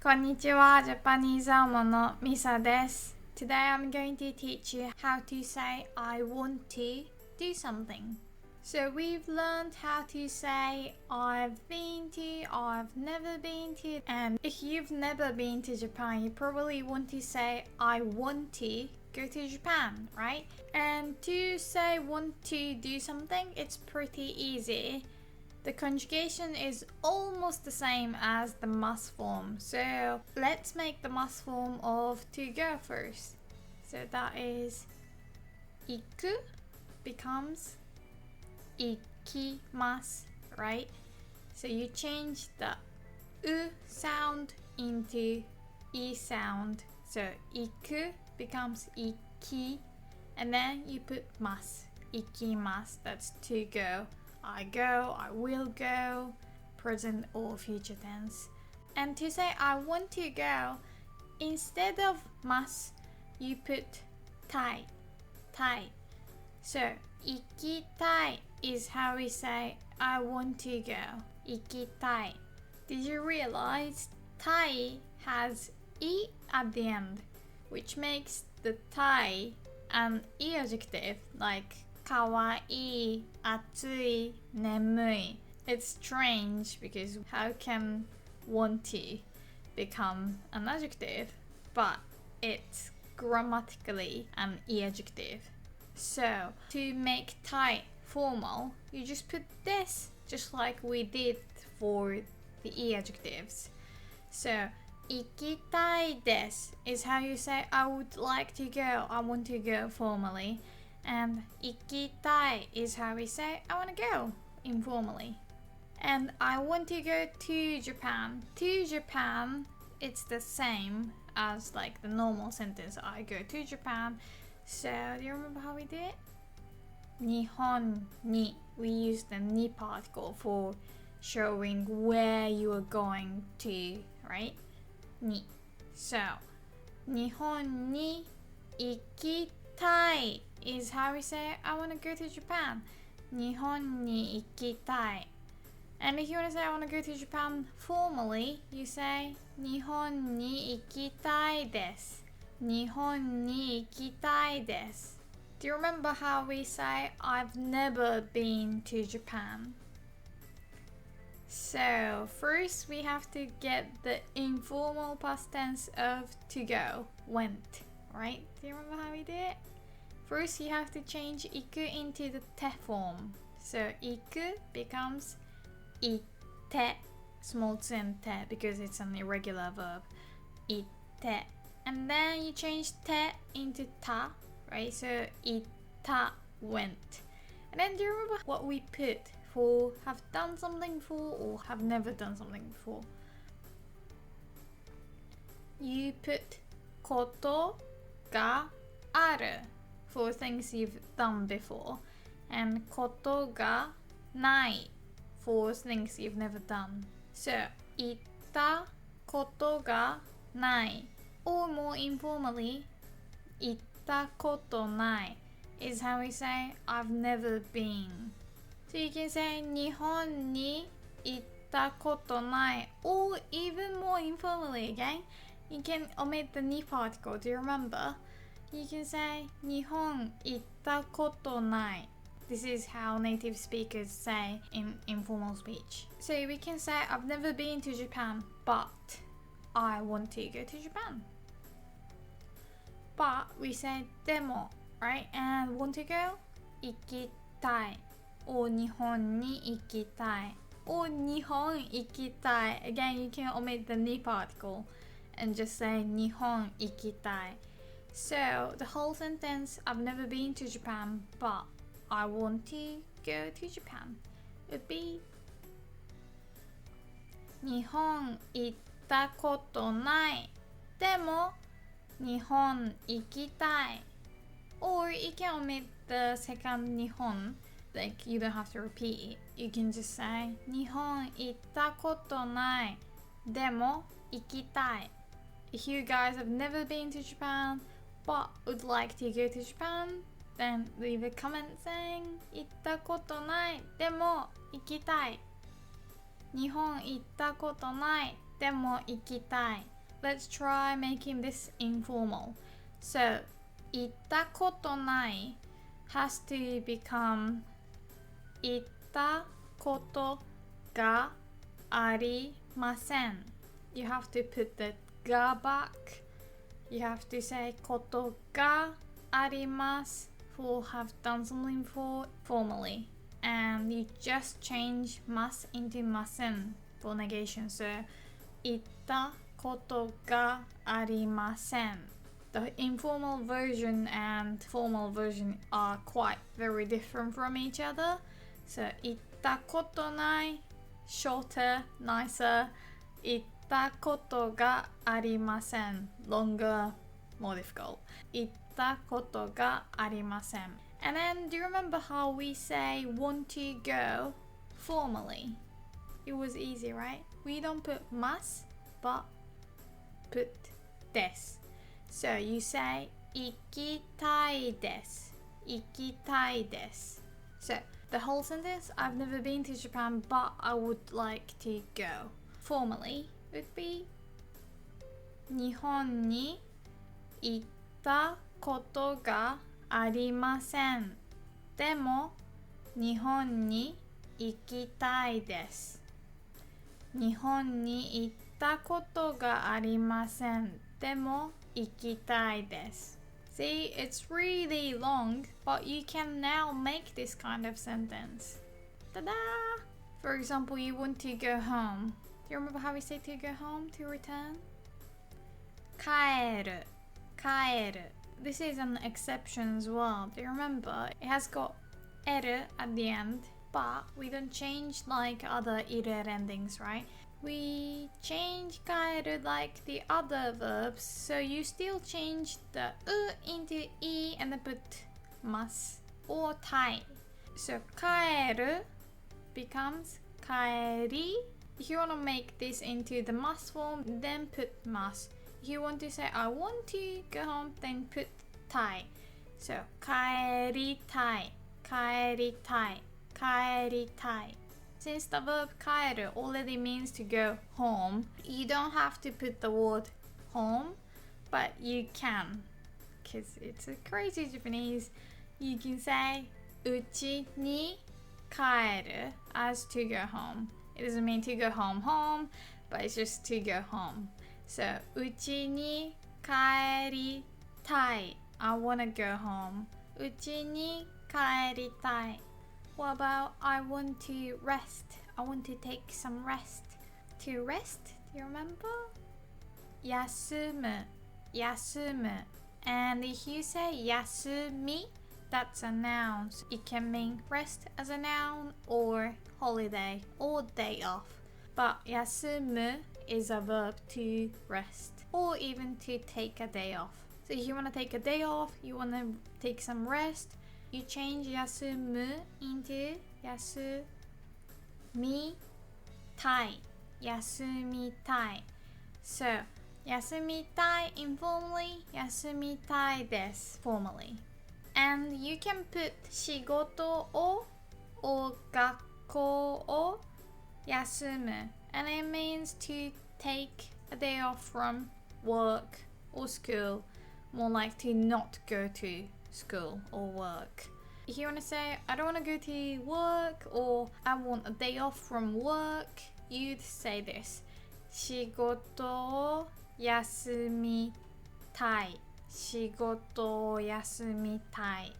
こんにちは、ジャパニーズアーモンのミサです。Today I'm going to teach you how to say I want to do something. So we've learned how to say I've been to, I've never been to, and if you've never been to Japan, you probably want to say I want to go to Japan, right? And to say want to do something, it's pretty easy.The conjugation is almost the same as the must form. So let's make the must form of to go first. So that is 行く becomes 行きます, right? So you change the u sound into e sound. So 行く becomes 行き and then you put ます 行きます That's to go.I go, I will go, present or future tense. And to say I want to go, instead of must, you put たい. So, 行きたい is how we say I want to go. 行きたい. Did you realize たい has e at the end, which makes the たい an e adjective likeかわいい、暑い、眠い. It's strange because how can want to become an adjective? But it's grammatically an e adjective. So to make たい formal, you just put this just like we did for the e adjectives. So 行きたいです is how you say I would like to go, I want to go formally.And 行きたい is how we say I want to go informally. And I want to go to Japan. To Japan, it's the same as like the normal sentence I go to Japan. So do you remember how we did it? 日本に we use the に particle for showing where you are going to, right? に So 日本に行きたいis how we say I want to go to Japan. 日本に行きたい. And if you want to say I want to go to Japan formally, you say 日本に行きたいです。日本に行きたいです。Do you remember how we say I've never been to Japan? So first we have to get the informal past tense of to go, went, right? Do you remember how we did it?First, you have to change 行く into the て form. So 行く becomes 行って small つ and て because it's an irregular verb. 行って and then you change て into た right? So 行った went. And then do you remember what we put for have done something before or have never done something before? You put ことがあるfor things you've done before, and ことがない for things you've never done. So, 行ったことがない or more informally, 行ったことない is how we say I've never been. So you can say 日本に行ったことない or even more informally again, you can omit the に particle. Do you remember?You can say 日本行ったことない This is how native speakers say in informal speech. So we can say I've never been to Japan, but I want to go to Japan. But we say でも right? And want to go? 行きたい or 日本に行きたい or 日本行きたい Again, you can omit the に particle and just say 日本行きたい So, the whole sentence, I've never been to Japan, but I want to go to Japan, would be 日本行ったことないでも日本行きたい Or you can omit the second 日本 Like, you don't have to repeat it. You can just say 日本行ったことないでも行きたい If you guys have never been to Japan,but would like to go to Japan, then leave a comment saying 行ったことないでも行きたい日本行ったことないでも行きたい let's try making this informal. So, 行ったことない has to become 行ったことがありません. You have to put the が back. You have to say ことがあります for have done something for formally. And you just change ます into ません for negation. So, 行ったことがありません. The informal version and formal version are quite very different from each other. So, 行ったことない shorter, nicer. 行ったことがありません longer, more difficult. 行ったことがありません. And then, do you remember how we say want to go formally? It was easy, right? We don't put must, but put です. So you say 行きたいです. 行きたいです. So the whole sentence, I've never been to Japan, but I would like to go. Formally would be 日本に行ったことがありません。でも日本に行きたいです。日本に行ったことがありません。でも行きたいです. See, it's really long, but you can now make this kind of sentence. Ta-da! For example, you want to go home. Do you remember how we say to go home, to return? 帰る, 帰る. This is an exception as well. Do you remember? It has got る at the end, but we don't change like other る endings, right? We change 帰る like the other verbs, so you still change the into い and then put ます or たい. So 帰る becomes 帰り. If you want to make this into the must form, then put must. If you want to say I want to go home, then put たい. So 帰りたい, 帰りたい, 帰りたい. Since the verb 帰る already means to go home, you don't have to put the word home, but you can. Because it's a crazy Japanese. You can say うちに帰る as to go home. It doesn't mean to go home, but it's just to go home. So うちに帰りたい. I wanna go home. うちに帰りたい. What about I want to rest? I want to take some rest. To rest, do you remember? 休む, 休む. And if you say 休み, that's a noun. So it can mean rest as a noun or holiday or day off. But 休む is a verb to rest or even to take a day off. So if you want to take a day off, you want to take some rest, you change 休む into 休みたい. 休みたい. So 休みたい informally, 休みたいです formally. And you can put 仕事を or 学校を休む. And it means to take a day off from work or school. More like to not go to school or work. If you want to say, I don't want to go to work or I want a day off from work, you'd say this. 仕事を休みたい. 仕事を休みたい.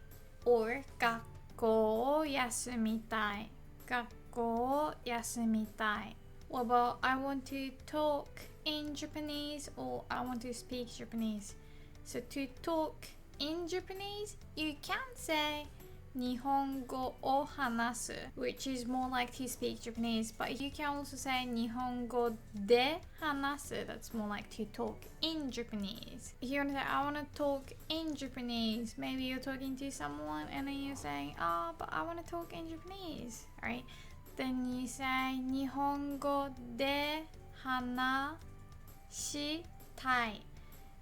Or 学校を休みたい. 学校を休みたい. What about I want to talk in Japanese or I want to speak Japanese? So to talk in Japanese, you can say 日本語を話す which is more like to speak Japanese, but you can also say 日本語で話す that's more like to talk in Japanese. If you want to say I want to talk in Japanese, maybe you're talking to someone and then you're saying but I want to talk in Japanese, right? Then you say 日本語で話したい.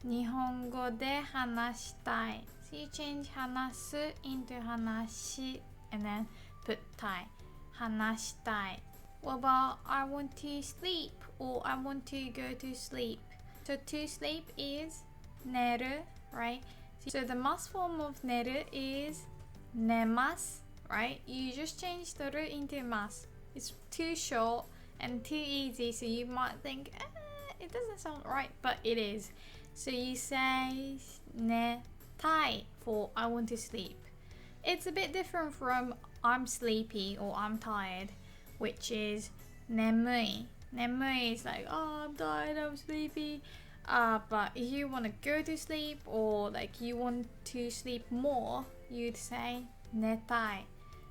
日本語で話したい. So you change 話す into 話し and then put たい. 話したい. What about I want to sleep or I want to go to sleep? So to sleep is neru, right? So the must form of neru is nemasu, right? You just change the ru into mas. It's too short and too easy, so you might think, it doesn't sound right, but it is. So you say netai for I want to sleep. It's a bit different from I'm sleepy or I'm tired, which is nemui. Nemui is like, oh, I'm tired, I'm sleepy. But if you want to go to sleep or like you want to sleep more, you'd say netai.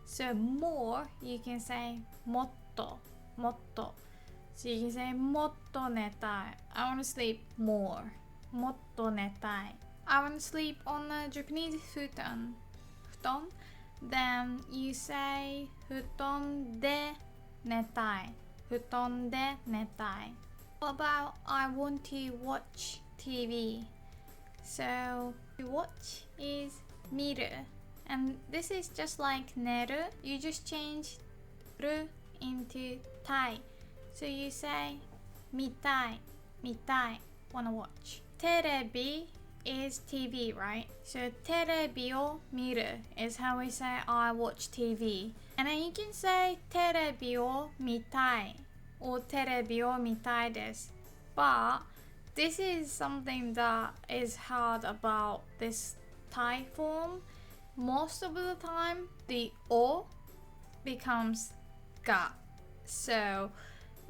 So more, you can say motto, motto. So you can say motto netai. I want to sleep more. Motto netai. I want to sleep on a Japanese futon. Futon. Then you say futon de netai. Futon de netai. What about I want to watch TV? So to watch is miru. And this is just like neru. You just change ru into tai. So you say mitai, mitai, wanna watch. Terebi is TV, right? So terebi o miru is how we say I watch TV. And then you can say terebi o mitai or terebi o mitai desu. But this is something that is hard about this tai form. Most of the time, the o becomes ga. So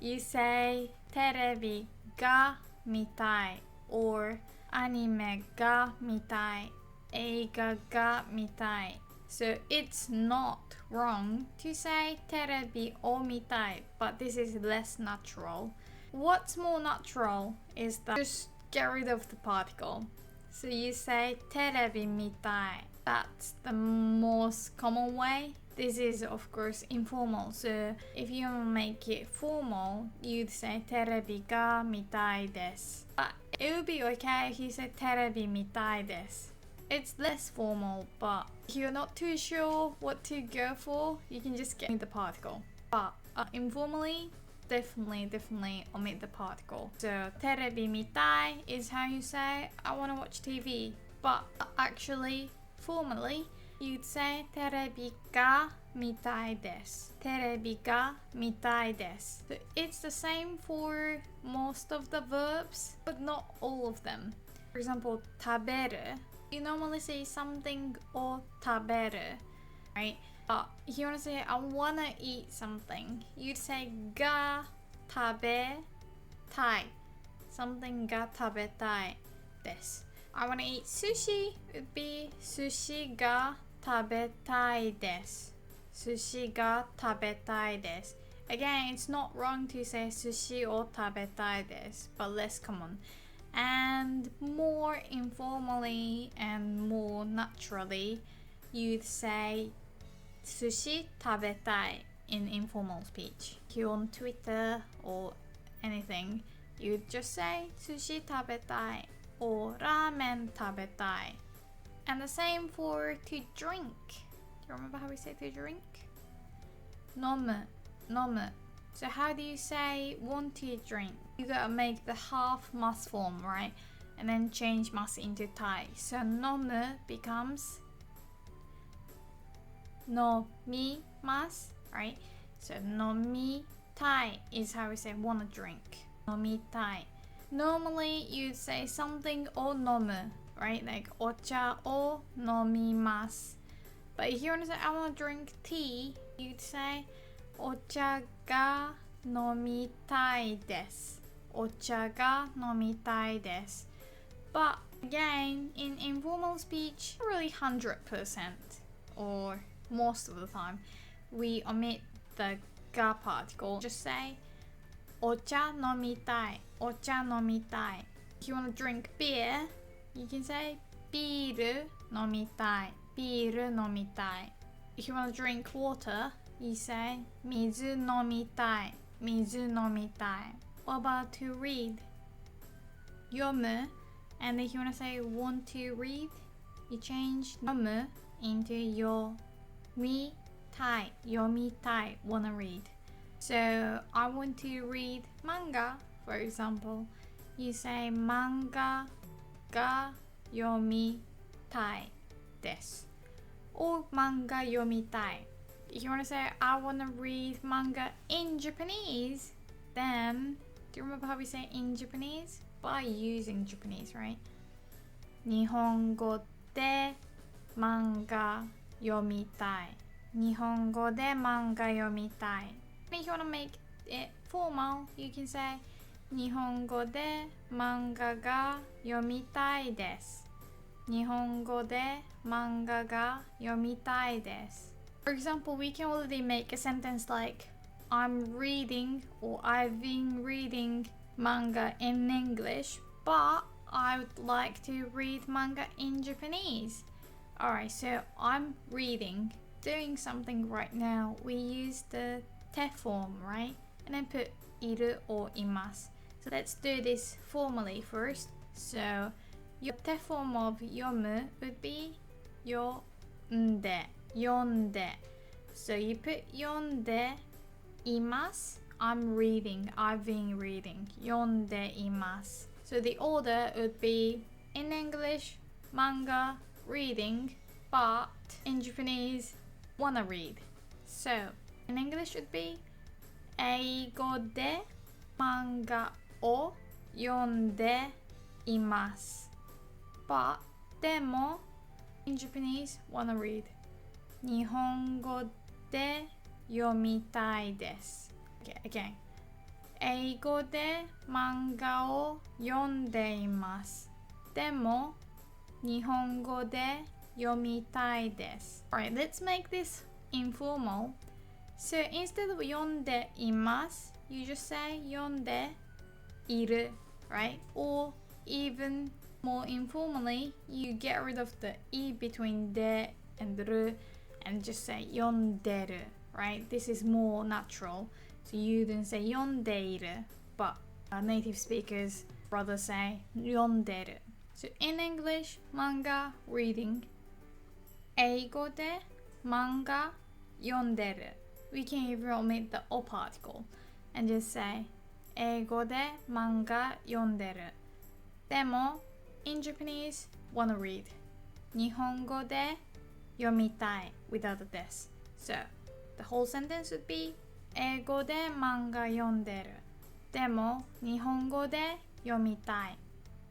you say terebi ga mitai or anime ga mitai, eiga ga mitai. So it's not wrong to say terebi o mitai, but this is less natural. What's more natural is that just get rid of the particle. So you say terebi mitai. That's the most common way. This is of course informal, so if you make it formal, you'd say terebi ga mitai desu. But it would be okay if you say terebi mitai desu. It's less formal, but if you're not too sure what to go for, you can just get the particle. But informally, definitely omit the particle. So terebi mitai is how you say I want to watch TV, but actually formally you'd say terebi ga mitai desu. Terebi ga mitai desu. So it's the same for most of the verbs, but not all of them. For example, taberu, you normally say something o taberu, right? But if you want to say I wanna eat something, you'd say ga tabetai. Something ga tabetai desu. I wanna eat sushi would be sushi ga tabetai desu. Sushi ga tabetai desu. Again, it's not wrong to say sushi o tabetai desu, but less common. And more informally and more naturally, you'd say sushi tabetai in informal speech. If you're on Twitter or anything, you'd just say sushi tabetai or ramen tabetai. And the same for to drink. Do you remember how we say to drink? Nomu, nomu. So how do you say want to drink? You gotta make the half mas form, right? And then change mas into tai. So nomu becomes nomimasu, right? So nomitai is how we say wanna drink. Nomitai. Normally you'd say something o nomu, right? Like ocha o nomimasu. But if you want to say I want to drink tea, you'd say ocha ga nomitai desu. Ocha ga nomitai desu. But again, in informal speech, really 100% or most of the time, we omit the ga particle. Just say ocha nomitai, ocha nomitai. If you want to drink beer, you can say biru nomitai, biru nomitai. If you want to drink water, you say mizu nomitai, mizu nomitai. What about to read? Yomu. And if you want to say want to read, you change yomu into yomitai, yomitai, wanna read. So I want to read manga, for example. you say 漫画が読みたいです or 漫画読みたい If you want to say I want to read manga in Japanese, then do you remember how we say in Japanese? By using Japanese, right? 日本語で漫画読みたい日本語で漫画読みたい If you want to make it formal, you can say 日本語で漫画が読みたいです日本語で漫画が読みたいです For example, we can already make a sentence like I'm reading or I've been reading manga in English, but I would like to read manga in Japanese. Alright, so I'm reading, doing something right now. We use the te form, right? And then put いる or います. So let's do this formally first. So your te form of 読む would be 読んで So you put 読んでいます I'm reading, I've been reading 読んでいます So the order would be in English, manga, reading, but in Japanese, wanna read. So in English would be 英語で漫画を読んでいます But でも in Japanese, wanna read 日本語で読みたいです Okay, again 英語で漫画を読んでいますでも日本語で読みたいです Alright, let's make this informal So instead of 読んでいます you just say 読んでいる right? Or even more informally you get rid of the い between で and る and just say 読んでる right? This is more natural so you don't say 読んでいる but native speakers rather say 読んでる So in English, manga, reading 英語で漫画読んでる We can even omit the o particle and just say 英語で漫画読んでるでも in Japanese, wanna read 日本語で読みたい without the this So the whole sentence would be 英語で漫画読んでるでも日本語で読みたい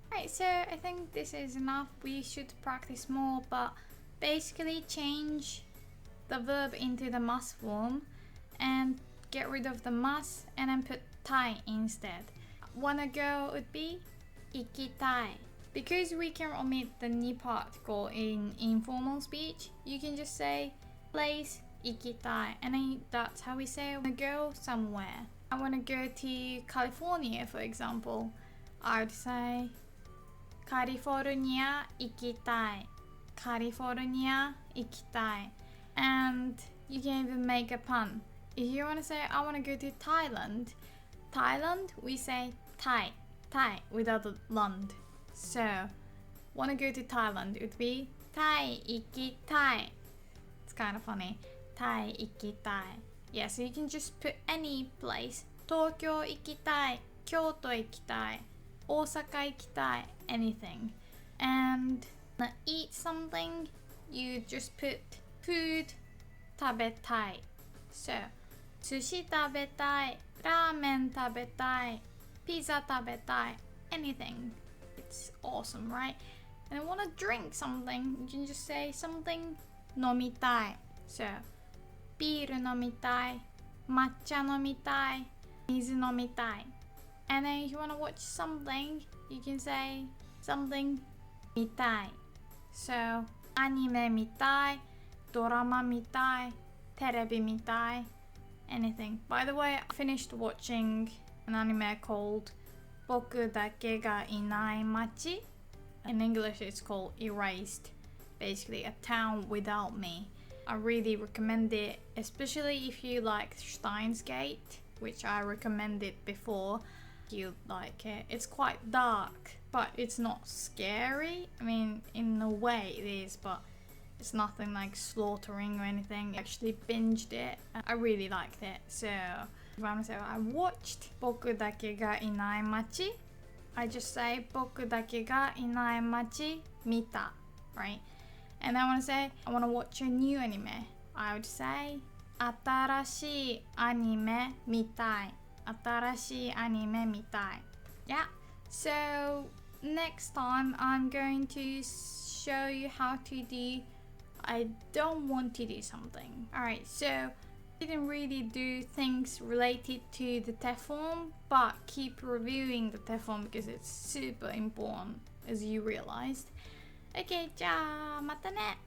Right, so I think this is enough. We should practice more, but basically change the verb into the must form and get rid of the must and then put tai instead. Wanna go would be 行きたい Because we can omit the ni particle in informal speech, you can just say place 行きたい and then that's how we say I wanna go somewhere. I wanna go to California, for example. I would say カリフォルニア行きたいカリフォルニア行きたい And you can even make a pun. If you want to say I want to go to Thailand, we say Thai without the land. So want to go to Thailand would be タイ行きたい It's kind of funny. タイ行きたい Yeah, so you can just put any place. 東京行きたい京都行きたい大阪行きたい anything and eat something you just put food 食べたい so 寿司食べたいラーメン食べたいピザ食べたい anything it's awesome right and I want to drink something you can just say something 飲みたい so ビール飲みたい抹茶飲みたい水飲みたいAnd then if you want to watch something, you can say something 見たい So, アニメ見たいドラマ見たいテレビ見たい anything. By the way, I finished watching an anime called 僕だけがいない街 In English, it's called Erased. Basically, a town without me. I really recommend it, especially if you like Steins Gate, which I recommended before. You like it. It's quite dark, but it's not scary. I mean, in a way it is, but it's nothing like slaughtering or anything. I actually binged it. I really liked it. So, I watched 僕だけがいない街 I just say 僕だけがいない街見た right? And I want to say I want to watch a new anime. I would say 新しいアニメ見たい新しいアニメ見たい Yeah, so next time I'm going to show you how to do I don't want to do something. Alright, so didn't really do things related to the te form, but keep reviewing the te form because it's super important as you realized. Okay, じゃあまたね